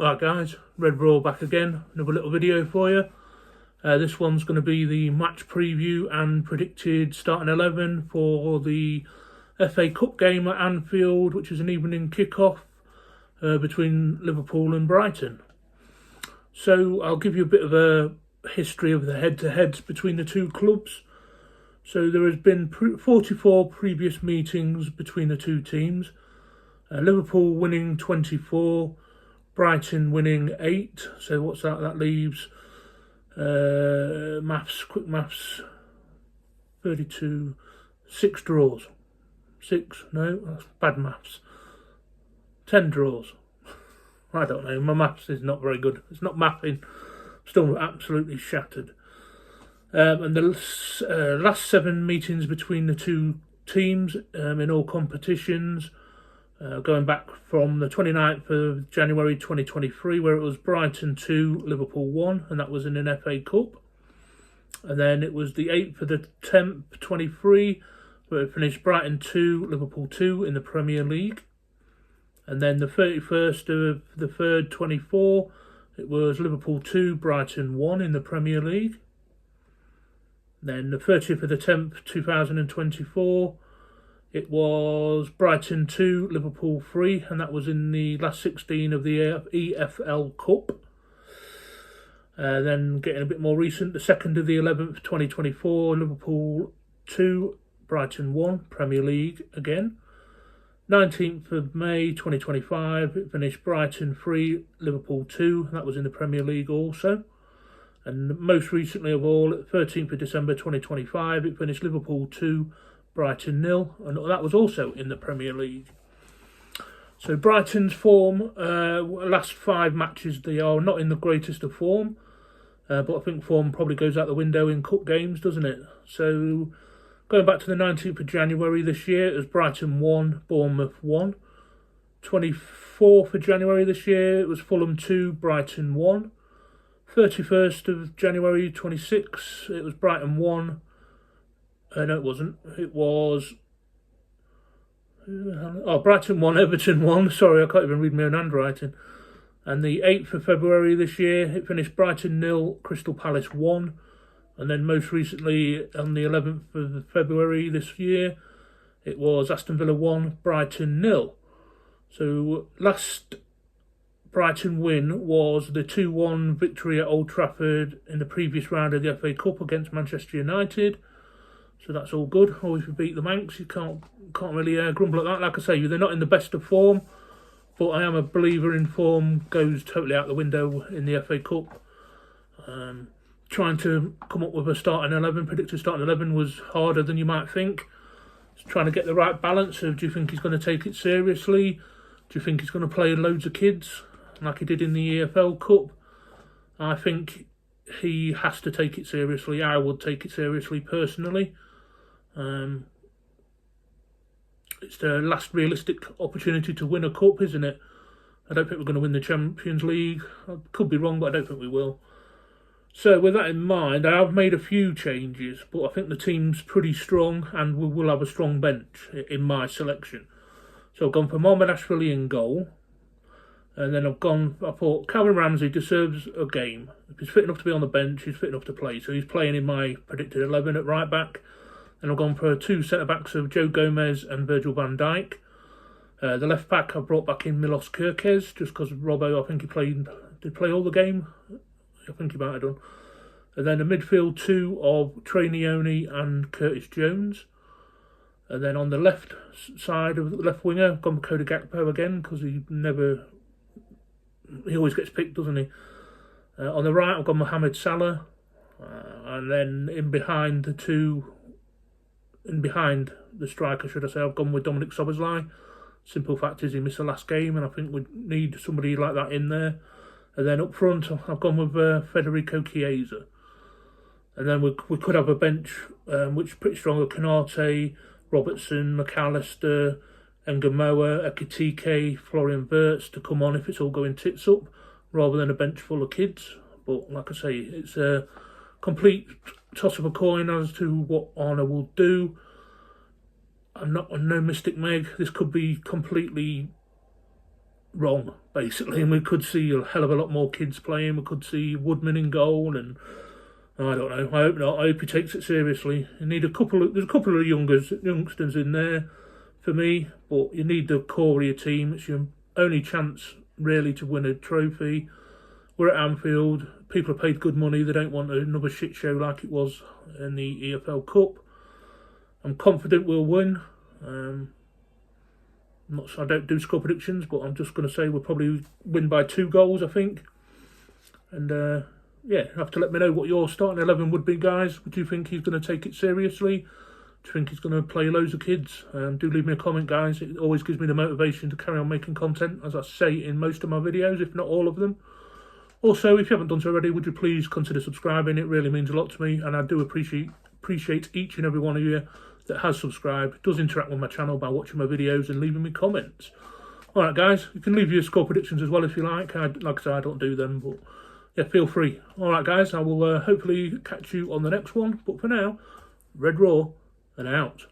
Alright guys, Red Raw back again, another little video for you. This one's going to be the match preview and predicted starting 11 for the FA Cup game at Anfield, which is an evening kickoff between Liverpool and Brighton. So I'll give you a bit of a history of the head-to-heads between the two clubs. So there has been 44 previous meetings between the two teams. Liverpool winning 24, Brighton winning 8. So what's that? That leaves quick maths, 32, 6 draws. 6? No, that's bad maths. 10 draws. I don't know, my maths is not very good. It's not mapping. Still absolutely shattered. And the last 7 meetings between the two teams in all competitions, going back from the 29th of January 2023, where it was Brighton 2, Liverpool 1, and that was in an FA Cup. And then it was the 8th of the 10th, 23, where it finished Brighton 2, Liverpool 2 in the Premier League. And then the 31st of the 3rd, 24, it was Liverpool 2, Brighton 1 in the Premier League. Then the 30th of the 10th, 2024, it was Brighton 2, Liverpool 3, and that was in the last 16 of the EFL Cup. Then getting a bit more recent, the 2nd of the 11th, 2024, Liverpool 2, Brighton 1, Premier League again. 19th of May 2025, it finished Brighton 3, Liverpool 2, and that was in the Premier League also. And most recently of all, 13th of December 2025, it finished Liverpool 2, Brighton 0, and that was also in the Premier League. So Brighton's form, last 5 matches, they are not in the greatest of form, but I think form probably goes out the window in cup games, doesn't it? So going back to the 19th of January this year, it was Brighton 1, Bournemouth 1. 24th of January this year, it was Fulham 2, Brighton 1. 31st of January 26, it was Brighton 1. No, it wasn't. It was Brighton 1, Everton 1. Sorry, I can't even read my own handwriting. And the 8th of February this year, it finished Brighton 0, Crystal Palace 1. And then most recently, on the 11th of February this year, it was Aston Villa 1, Brighton 0. So last Brighton win was the 2-1 victory at Old Trafford in the previous round of the FA Cup against Manchester United. So that's all good. Always we beat the Manx, you can't really grumble at that. Like I say, they're not in the best of form, but I am a believer in form goes totally out the window in the FA Cup. Trying to come up with a starting 11, predicted starting 11 was harder than you might think. Just trying to get the right balance of, do you think he's going to take it seriously? Do you think he's going to play loads of kids like he did in the EFL Cup? I think he has to take it seriously. I would take it seriously personally. It's the last realistic opportunity to win a cup, isn't it? I don't think we're going to win the Champions League. I could be wrong, but I don't think we will. So with that in mind, I have made a few changes, but I think the team's pretty strong and we will have a strong bench in my selection. So I've gone for Mohamed Ashfali in goal. And then I thought Calvin Ramsey deserves a game. If he's fit enough to be on the bench, he's fit enough to play. So he's playing in my predicted 11 at right back. And I've gone for 2 centre-backs of Joe Gomez and Virgil van Dijk. The left back, I brought back in Milos Kerkez, just because Robbo, I think did play all the game. I think he might have done. And then a midfield 2 of Trainioni and Curtis Jones. And then on the left side of the left winger, I've gone for Cody Gakpo again, because he always gets picked, doesn't he? On the right, I've got Mohamed Salah. And then in behind the striker, should I say, I've gone with Dominic Szoboszlai. Simple fact is he missed the last game, and I think we need somebody like that in there. And then up front, I've gone with Federico Chiesa. And then we could have a bench which is pretty strong with Canate, Robertson, McAllister, Ngamoa, Ekitike, Florian Wirtz to come on if it's all going tits up, rather than a bench full of kids. But like I say, it's a complete toss of a coin as to what Arne will do. I'm no Mystic Meg. This could be completely wrong, basically, and we could see a hell of a lot more kids playing. We could see Woodman in goal, and I don't know. I hope not. I hope he takes it seriously. You need there's a couple of youngsters in there for me, but you need the core of your team. It's your only chance really to win a trophy. We're at Anfield. People have paid good money. They don't want another shit show like it was in the EFL Cup. I'm confident we'll win. I don't do score predictions, but I'm just going to say we'll probably win by 2 goals, I think. And yeah, you have to let me know what your starting 11 would be, guys. Would you think he's going to take it seriously? Do you think he's going to play loads of kids? Do leave me a comment, guys. It always gives me the motivation to carry on making content, as I say in most of my videos, if not all of them. Also, if you haven't done so already, would you please consider subscribing? It really means a lot to me, and I do appreciate each and every one of you that has subscribed, does interact with my channel by watching my videos and leaving me comments. Alright guys, you can leave your score predictions as well if you like. Like I said, I don't do them, but yeah, feel free. Alright guys, I will hopefully catch you on the next one, but for now, Red Raw and out.